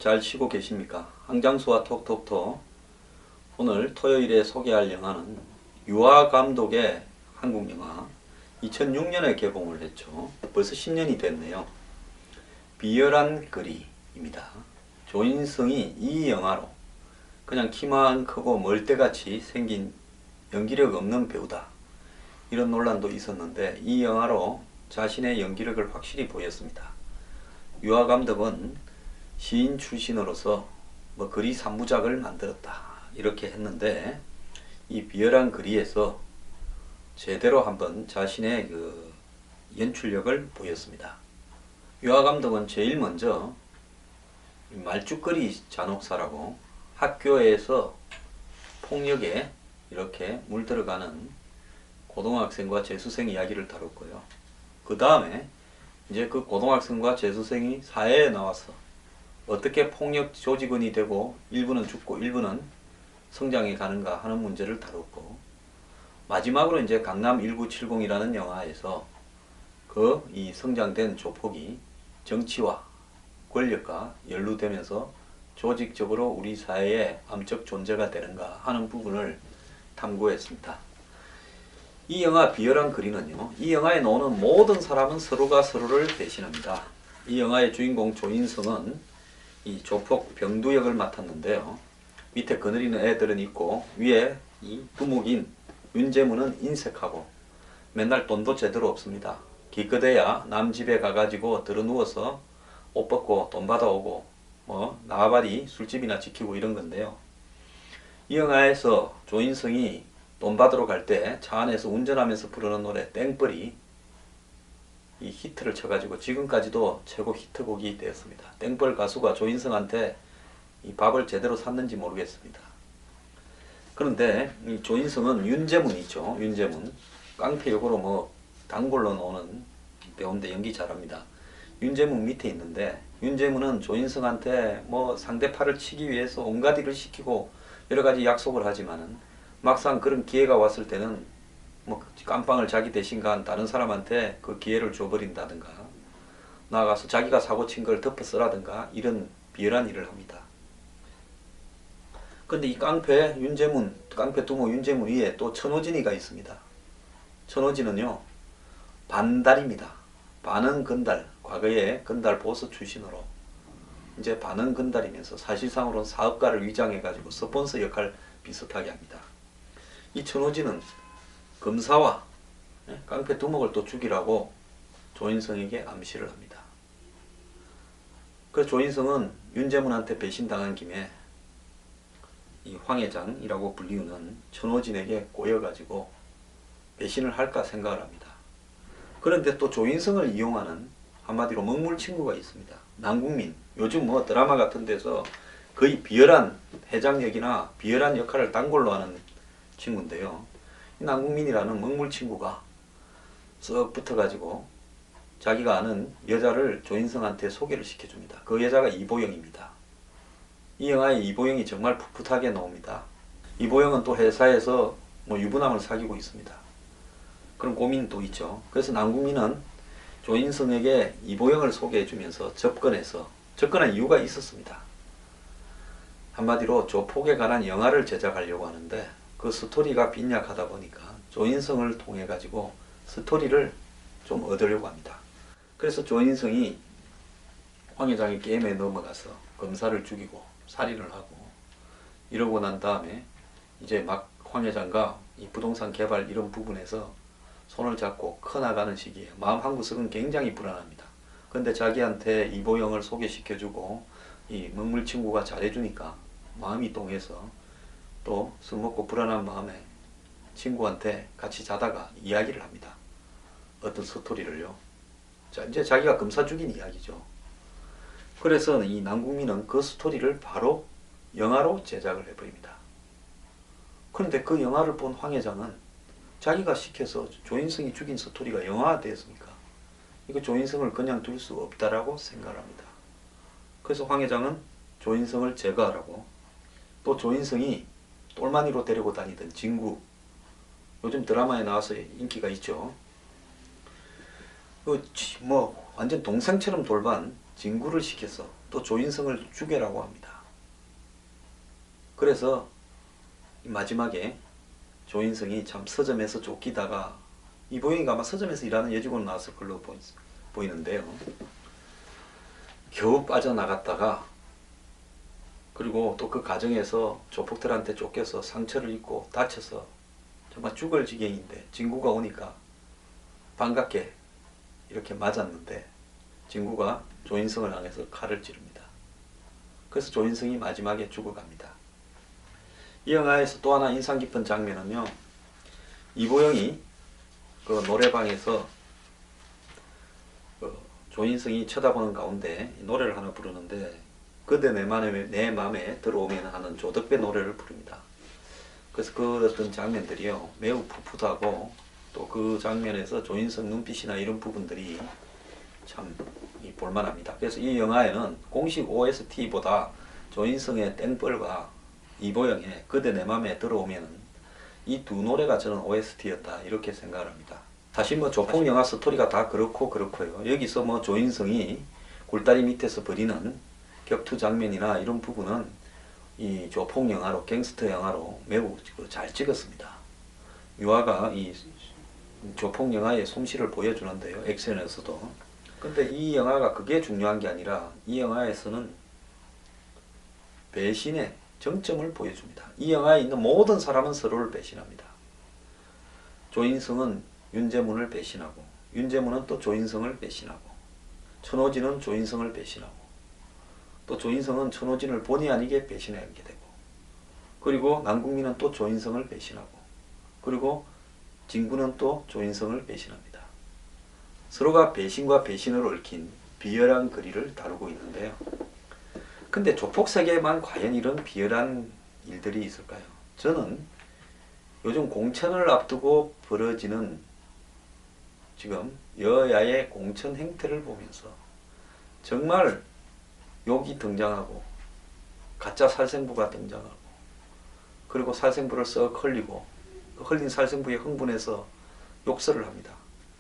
잘 쉬고 계십니까? 항장수와 톡톡톡. 오늘 토요일에 소개할 영화는 유아 감독의 한국 영화 2006년에 개봉을 했죠. 벌써 10년이 됐네요. 비열한 거리입니다. 조인성이 이 영화로 그냥 키만 크고 멀대같이 생긴 연기력 없는 배우다, 이런 논란도 있었는데 이 영화로 자신의 연기력을 확실히 보였습니다. 유아 감독은 시인 출신으로서 거리 3부작을 만들었다, 이렇게 했는데 이 비열한 거리에서 제대로 한번 자신의 연출력을 보였습니다. 유아 감독은 제일 먼저 말죽거리 잔혹사라고 학교에서 폭력에 이렇게 물들어가는 고등학생과 재수생 이야기를 다뤘고요. 그 다음에 이제 그 고등학생과 재수생이 사회에 나와서 어떻게 폭력 조직원이 되고 일부는 죽고 일부는 성장해 가는가 하는 문제를 다뤘고, 마지막으로 이제 강남 1970이라는 영화에서 이 성장된 조폭이 정치와 권력과 연루되면서 조직적으로 우리 사회의 암적 존재가 되는가 하는 부분을 탐구했습니다. 이 영화 비열한 거리는요, 이 영화에 나오는 모든 사람은 서로가 서로를 배신합니다. 이 영화의 주인공 조인성은 이 조폭 병두 역을 맡았는데요. 밑에 거느리는 애들은 있고 위에 이 두목인 윤재문은 인색하고 맨날 돈도 제대로 없습니다. 기껏해야 남 집에 가가지고 들어누워서 옷 벗고 돈 받아오고 나와바리 술집이나 지키고 이런 건데요. 이 영화에서 조인성이 돈 받으러 갈 때 차 안에서 운전하면서 부르는 노래 땡벌이 이 히트를 쳐가지고 지금까지도 최고 히트곡이 되었습니다. 땡벌 가수가 조인성한테 이 밥을 제대로 샀는지 모르겠습니다. 그런데 이 조인성은 윤재문이죠. 윤재문 깡패역으로 단골로 나오는 배우인데 연기 잘합니다. 윤재문 밑에 있는데, 윤재문은 조인성한테 상대팔을 치기 위해서 온갖 일을 시키고 여러가지 약속을 하지만은 막상 그런 기회가 왔을 때는 깜빵을 자기 대신 간 다른 사람한테 그 기회를 줘버린다든가, 나가서 자기가 사고 친 걸 덮어 쓰라든가 이런 비열한 일을 합니다. 근데 이 깡패 두목 윤재문 위에 또 천호진이가 있습니다. 천호진은요, 반달입니다. 반은 건달, 과거에 건달 보스 출신으로 이제 반은 건달이면서 사실상으로는 사업가를 위장해가지고 스폰서 역할 비슷하게 합니다. 이 천호진은 검사와 깡패 두목을 또 죽이라고 조인성에게 암시를 합니다. 그래서 조인성은 윤재문한테 배신당한 김에 이 황 회장이라고 불리우는 천호진에게 꼬여가지고 배신을 할까 생각을 합니다. 그런데 또 조인성을 이용하는 한마디로 먹물친구가 있습니다. 남궁민. 요즘 드라마 같은 데서 거의 비열한 회장 역이나 비열한 역할을 단골로 하는 친구인데요. 이 남궁민이라는 먹물친구가 썩 붙어가지고 자기가 아는 여자를 조인성한테 소개를 시켜줍니다. 그 여자가 이보영입니다. 이 영화에 이보영이 정말 풋풋하게 나옵니다. 이보영은 또 회사에서 유부남을 사귀고 있습니다. 그런 고민도 있죠. 그래서 남궁민은 조인성에게 이보영을 소개해주면서 접근한 이유가 있었습니다. 한마디로 조폭에 관한 영화를 제작하려고 하는데 그 스토리가 빈약하다 보니까 조인성을 통해 가지고 스토리를 좀 얻으려고 합니다. 그래서 조인성이 황 회장의 게임에 넘어가서 검사를 죽이고 살인을 하고 이러고 난 다음에 이제 막 황 회장과 이 부동산 개발 이런 부분에서 손을 잡고 커나가는 시기에 마음 한구석은 굉장히 불안합니다. 그런데 자기한테 이보영을 소개시켜주고 이 먹물친구가 잘해주니까 마음이 동해서 또 술 먹고 불안한 마음에 친구한테 같이 자다가 이야기를 합니다. 어떤 스토리를요. 이제 자기가 검사 죽인 이야기죠. 그래서 이 남궁민은 그 스토리를 바로 영화로 제작을 해버립니다. 그런데 그 영화를 본 황 회장은 자기가 시켜서 조인성이 죽인 스토리가 영화가 되었습니까? 이거 조인성을 그냥 둘 수 없다라고 생각을 합니다. 그래서 황 회장은 조인성을 제거하라고, 또 조인성이 똘마니로 데리고 다니던 진구, 요즘 드라마에 나와서 인기가 있죠. 완전 동생처럼 돌반 진구를 시켜서 또 조인성을 죽여라고 합니다. 그래서 마지막에 조인성이 참 서점에서 쫓기다가 이보영이가 아마 서점에서 일하는 여직원 나왔을 걸로 보이는데요. 겨우 빠져나갔다가 그리고 또 그 과정에서 조폭들한테 쫓겨서 상처를 입고 다쳐서 정말 죽을 지경인데 진구가 오니까 반갑게 이렇게 맞았는데 진구가 조인성을 향해서 칼을 찌릅니다. 그래서 조인성이 마지막에 죽어갑니다. 이 영화에서 또 하나 인상 깊은 장면은요, 이보영이 그 노래방에서 조인성이 쳐다보는 가운데 노래를 하나 부르는데 그대 내 맘에 들어오면 하는 조덕배 노래를 부릅니다. 그래서 그 어떤 장면들이요 매우 풋풋하고 또 그 장면에서 조인성 눈빛이나 이런 부분들이 참 볼만합니다. 그래서 이 영화에는 공식 OST보다 조인성의 땡벌과 이보영의 그대 내 맘에 들어오면 이 두 노래가 저는 OST였다 이렇게 생각을 합니다. 사실 뭐 조폭 영화 스토리가 다 그렇고요. 여기서 뭐 조인성이 굴다리 밑에서 벌이는 격투 장면이나 이런 부분은 이 조폭 영화로 갱스터 영화로 매우 잘 찍었습니다. 유아가 이 조폭 영화의 솜씨를 보여주는데요. 액션에서도. 근데 이 영화가 그게 중요한 게 아니라 이 영화에서는 배신의 정점을 보여줍니다. 이 영화에 있는 모든 사람은 서로를 배신합니다. 조인성은 윤제문을 배신하고 윤제문은 또 조인성을 배신하고 천호진은 조인성을 배신하고 또 조인성은 천호진을 본의 아니게 배신하게 되고 그리고 남궁민은 또 조인성을 배신하고 그리고 진구는 또 조인성을 배신합니다. 서로가 배신과 배신으로 얽힌 비열한 거리를 다루고 있는데요. 근데 조폭 세계에만 과연 이런 비열한 일들이 있을까요? 저는 요즘 공천을 앞두고 벌어지는 지금 여야의 공천 행태를 보면서 정말 욕이 등장하고 가짜 살생부가 등장하고 그리고 살생부를 썩 흘리고 흘린 살생부에 흥분해서 욕설을 합니다.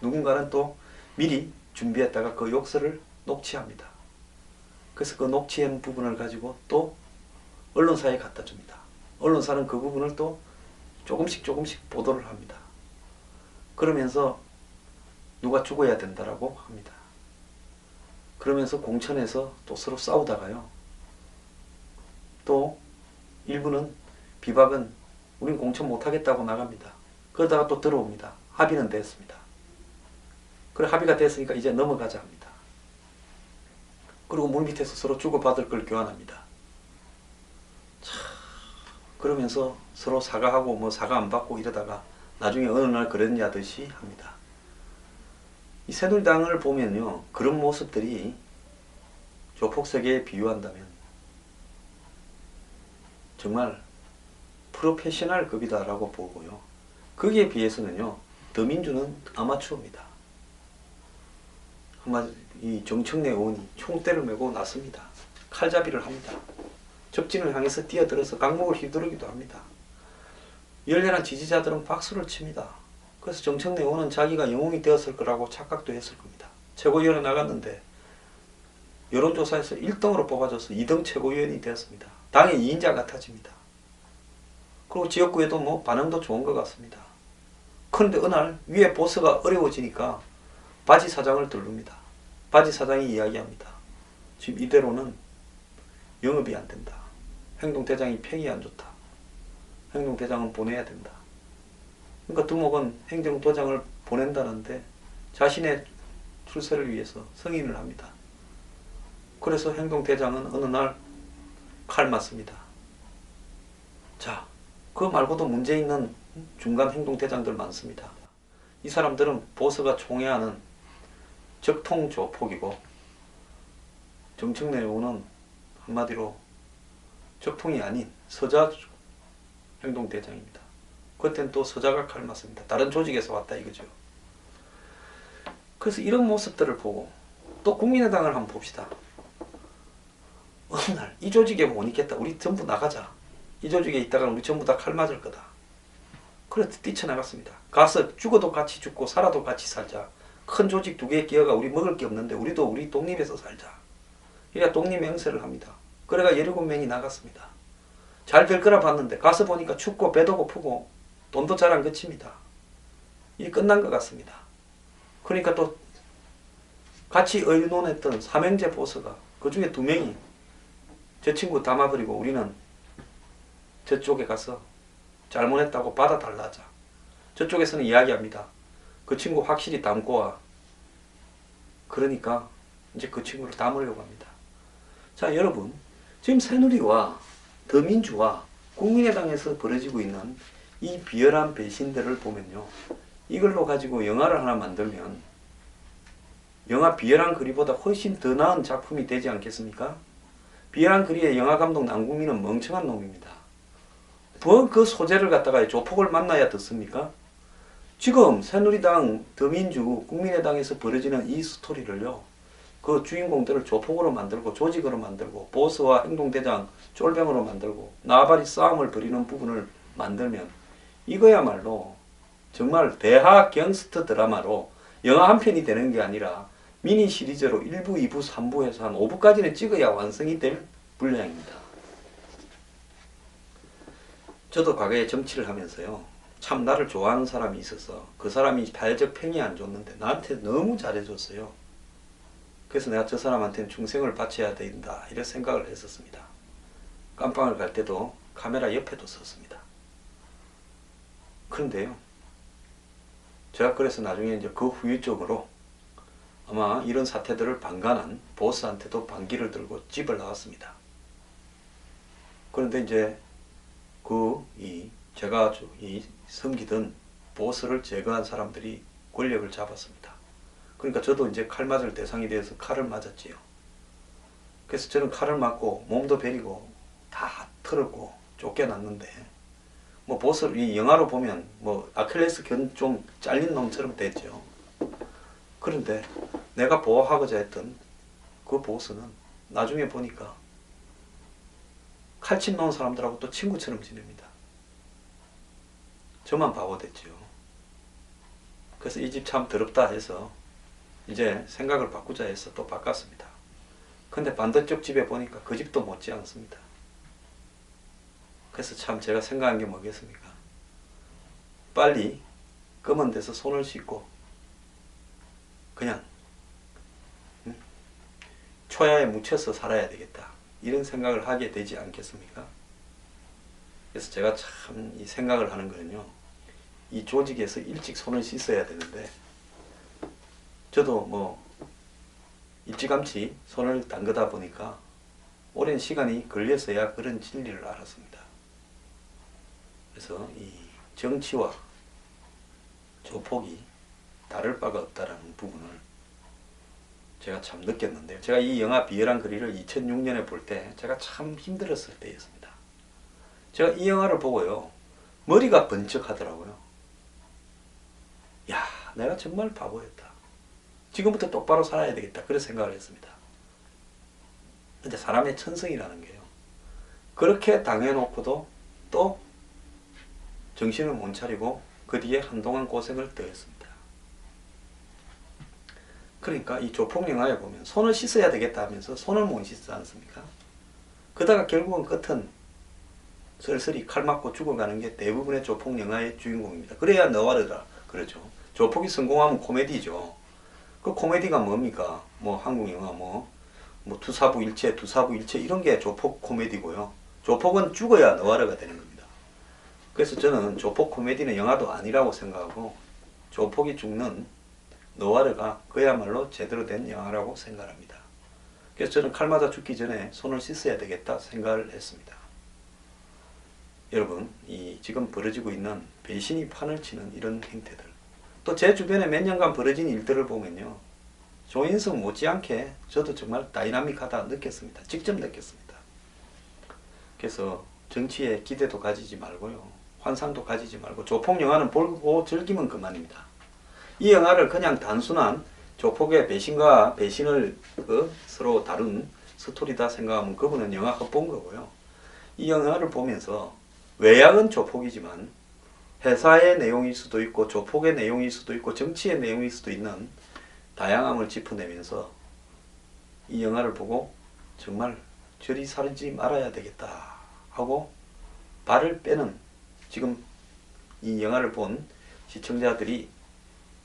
누군가는 또 미리 준비했다가 그 욕설을 녹취합니다. 그래서 그 녹취한 부분을 가지고 또 언론사에 갖다 줍니다. 언론사는 그 부분을 또 조금씩 보도를 합니다. 그러면서 누가 죽어야 된다라고 합니다. 그러면서 공천에서 또 서로 싸우다가요. 또 일부는 비박은 우린 공천 못하겠다고 나갑니다. 그러다가 또 들어옵니다. 합의는 됐습니다. 그래 합의가 됐으니까 이제 넘어가자 합니다. 그리고 물밑에서 서로 주고받을 걸 교환합니다. 참, 그러면서 서로 사과하고 뭐 사과 안 받고 이러다가 나중에 어느 날 그랬냐듯이 합니다. 이 새누리당을 보면요. 그런 모습들이 조폭세계에 비유한다면 정말 프로페셔널급이다라고 보고요. 거기에 비해서는요. 더민주는 아마추어입니다. 이 정청래 의원이 총대를 메고 나섭니다. 칼잡이를 합니다. 적진을 향해서 뛰어들어서 강목을 휘두르기도 합니다. 열렬한 지지자들은 박수를 칩니다. 그래서 정청래 의원은 자기가 영웅이 되었을 거라고 착각도 했을 겁니다. 최고위원에 나갔는데 여론조사에서 1등으로 뽑아줘서 2등 최고위원이 되었습니다. 당의 2인자 같아집니다. 그리고 지역구에도 뭐 반응도 좋은 것 같습니다. 그런데 어느 날 위에 보스가 어려워지니까 바지 사장을 들릅니다. 바지 사장이 이야기합니다. 지금 이대로는 영업이 안 된다. 행동대장이 평이 안 좋다. 행동대장은 보내야 된다. 그러니까 두목은 행정도장을 보낸다는데 자신의 출세를 위해서 승인을 합니다. 그래서 행동대장은 어느 날 칼 맞습니다. 자, 그거 말고도 문제 있는 중간 행동대장들 많습니다. 이 사람들은 보스가 총애하는 적통조폭이고 정청래 의원은 한마디로 적통이 아닌 서자 행동대장입니다. 그때는 또 서자가 칼 맞습니다. 다른 조직에서 왔다 이거죠. 그래서 이런 모습들을 보고 또 국민의당을 한번 봅시다. 어느 날 이 조직에 못 있겠다. 우리 전부 나가자. 이 조직에 있다가 우리 전부 다 칼 맞을 거다. 그래서 뛰쳐나갔습니다. 가서 죽어도 같이 죽고 살아도 같이 살자. 큰 조직 두 개 끼어가 우리 먹을 게 없는데 우리도 우리 독립해서 살자. 이래 독립행세를 합니다. 그래가 17명이 나갔습니다. 잘 될 거라 봤는데 가서 보니까 춥고 배도 고프고 돈도 잘 안 그칩니다. 이 끝난 것 같습니다. 그러니까 또 같이 의논했던 삼형제 보스가 그 중에 2명이 저 친구 담아버리고 우리는 저쪽에 가서 잘못했다고 받아달라자. 저쪽에서는 이야기합니다. 그 친구 확실히 담고 와. 그러니까 이제 그 친구를 담으려고 합니다. 자, 여러분, 지금 새누리와 더민주와 국민의당에서 벌어지고 있는 이 비열한 배신들을 보면요, 이걸로 가지고 영화를 하나 만들면 영화 비열한 거리보다 훨씬 더 나은 작품이 되지 않겠습니까? 비열한 거리의 영화감독 남궁민은 멍청한 놈입니다. 뭐 그 소재를 갖다가 조폭을 만나야 듣습니까? 지금 새누리당, 더민주, 국민의당에서 벌어지는 이 스토리를요, 그 주인공들을 조폭으로 만들고 조직으로 만들고 보스와 행동대장 쫄병으로 만들고 나발이 싸움을 벌이는 부분을 만들면 이거야말로 정말 대하 경스터 드라마로 영화 한 편이 되는 게 아니라 미니 시리즈로 1부, 2부, 3부 해서 한 5부까지는 찍어야 완성이 될 분량입니다. 저도 과거에 정치를 하면서요, 참 나를 좋아하는 사람이 있어서 그 사람이 발적 평이 안 좋는데 나한테 너무 잘해줬어요. 그래서 내가 저 사람한테는 충성을 바쳐야 된다 이런 생각을 했었습니다. 깜빵을 갈 때도 카메라 옆에도 섰습니다. 그런데요, 제가 그래서 나중에 이제 그 후유증으로 아마 이런 사태들을 방관한 보스한테도 반기를 들고 집을 나왔습니다. 그런데 이제 제가 섬기던 보스를 제거한 사람들이 권력을 잡았습니다. 그러니까 저도 이제 칼 맞을 대상이 되어서 칼을 맞았지요. 그래서 저는 칼을 맞고 몸도 베리고 다 털었고 쫓겨났는데, 뭐 보스를 이 영화로 보면 뭐 아킬레스 건 좀 잘린 놈처럼 됐죠. 그런데 내가 보호하고자 했던 그 보스는 나중에 보니까 칼집 놓은 사람들하고 또 친구처럼 지냅니다. 저만 바보 됐죠. 그래서 이 집 참 더럽다 해서 이제 생각을 바꾸자 해서 또 바꿨습니다. 근데 반대쪽 집에 보니까 그 집도 못지 않습니다. 그래서 참 제가 생각한 게 뭐겠습니까? 빨리 검은 데서 손을 씻고 그냥 초야에 묻혀서 살아야 되겠다 이런 생각을 하게 되지 않겠습니까? 그래서 제가 참 이 생각을 하는 거는요, 이 조직에서 일찍 손을 씻어야 되는데 저도 뭐 일찌감치 손을 담그다 보니까 오랜 시간이 걸려서야 그런 진리를 알았습니다. 그래서 이 정치와 조폭이 다를 바가 없다라는 부분을 제가 참 느꼈는데요. 제가 이 영화 비열한 거리를 2006년에 볼 때 제가 참 힘들었을 때였습니다. 제가 이 영화를 보고요, 머리가 번쩍하더라고요. 야, 내가 정말 바보였다. 지금부터 똑바로 살아야 되겠다. 그런 생각을 했습니다. 근데 사람의 천성이라는 게요, 그렇게 당해놓고도 또 정신을 못 차리고 그 뒤에 한동안 고생을 더 했습니다. 그러니까 이 조폭 영화에 보면 손을 씻어야 되겠다 하면서 손을 못 씻지 않습니까? 그러다가 결국은 끝은 쓸쓸히 칼 맞고 죽어가는 게 대부분의 조폭 영화의 주인공입니다. 그래야 너와르다 그러죠. 조폭이 성공하면 코미디죠. 그 코미디가 뭡니까? 뭐 한국 영화 뭐 투사부일체, 두사부일체 이런 게 조폭 코미디고요. 조폭은 죽어야 너와르가 되는 겁니다. 그래서 저는 조폭 코미디는 영화도 아니라고 생각하고 조폭이 죽는 너와르가 그야말로 제대로 된 영화라고 생각합니다. 그래서 저는 칼 맞아 죽기 전에 손을 씻어야 되겠다 생각을 했습니다. 여러분, 이 지금 벌어지고 있는 배신이 판을 치는 이런 행태들, 또 제 주변에 몇 년간 벌어진 일들을 보면요, 조인성 못지않게 저도 정말 다이나믹하다 느꼈습니다. 직접 느꼈습니다. 그래서 정치에 기대도 가지지 말고요, 환상도 가지지 말고 조폭 영화는 보고 즐기면 그만입니다. 이 영화를 그냥 단순한 조폭의 배신과 배신을 서로 다룬 스토리다 생각하면 그분은 영화 헛본 거고요. 이 영화를 보면서 외양은 조폭이지만 회사의 내용일 수도 있고 조폭의 내용일 수도 있고 정치의 내용일 수도 있는 다양함을 짚어내면서 이 영화를 보고 정말 저리 살지 말아야 되겠다 하고 발을 빼는, 지금 이 영화를 본 시청자들이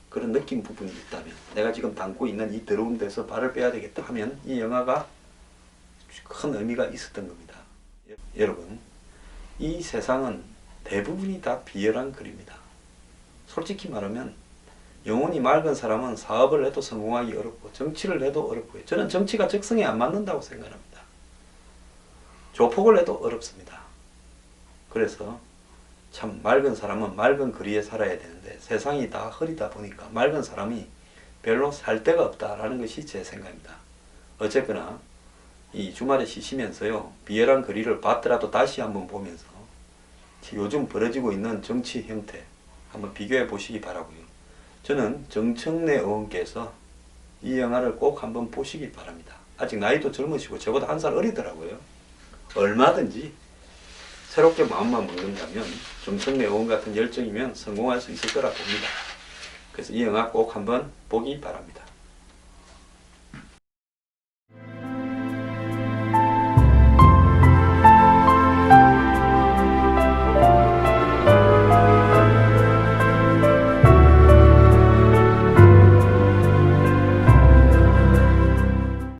그런 느낌 부분이 있다면, 내가 지금 담고 있는 이 더러운 데서 발을 빼야 되겠다 하면 이 영화가 큰 의미가 있었던 겁니다. 여러분, 이 세상은 대부분이 다 비열한 글입니다. 솔직히 말하면 영혼이 맑은 사람은 사업을 해도 성공하기 어렵고 정치를 해도 어렵고요. 저는 정치가 적성에 안 맞는다고 생각합니다. 조폭을 해도 어렵습니다. 그래서 참 맑은 사람은 맑은 거리에 살아야 되는데 세상이 다 흐리다 보니까 맑은 사람이 별로 살 데가 없다라는 것이 제 생각입니다. 어쨌거나 이 주말에 쉬시면서요, 비열한 거리를 봤더라도 다시 한번 보면서 요즘 벌어지고 있는 정치 형태 한번 비교해 보시기 바라고요. 저는 정청래 의원께서 이 영화를 꼭 한번 보시기 바랍니다. 아직 나이도 젊으시고 저보다 한 살 어리더라고요. 얼마든지 새롭게 마음만 먹는다면 정청래 의원 같은 열정이면 성공할 수 있을 거라 봅니다. 그래서 이 영화 꼭 한번 보기 바랍니다.